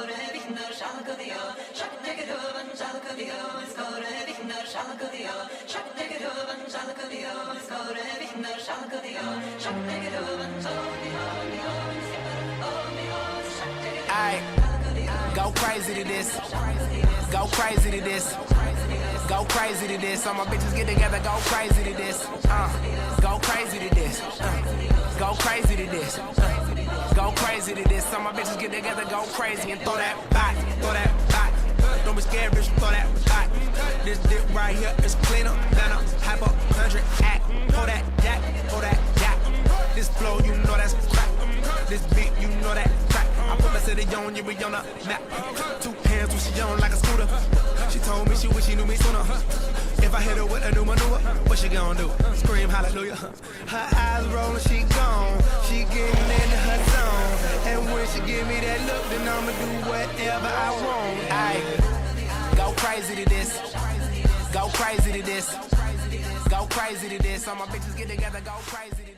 skåre vinner şalkılıyor. Şaktekeröven şalkılıyor, skåre vinner şalkılıyor. Şaktekeröven şalkılıyor, skåre vinner şalkılıyor. Şaktekeröven şalkılıyor. Aight, go crazy to this. Go crazy to this. Go crazy to this. All my bitches get together, go crazy to this. Go crazy to this. Go crazy to this. Go crazy to this. All my bitches get together, go crazy and throw that back, throw that back. Don't be scared, bitch, throw that back. This dick right here is cleaner than a hyper 100 act. Hold that jack, hold that jack. This flow, you know that's crack. This beat, you know that crack. I put my city on, you be on the map. Two hands when she on like a scooter. She told me she wish she knew me sooner. If I hit her with a new maneuver, what she gon' do? Scream hallelujah. Her eyes rollin', she gone. She getting into her zone. And when she give me that look, then I'ma do whatever I want. Aight, go crazy to this. Go crazy to this. Go crazy to this. All my bitches get together, go crazy to this.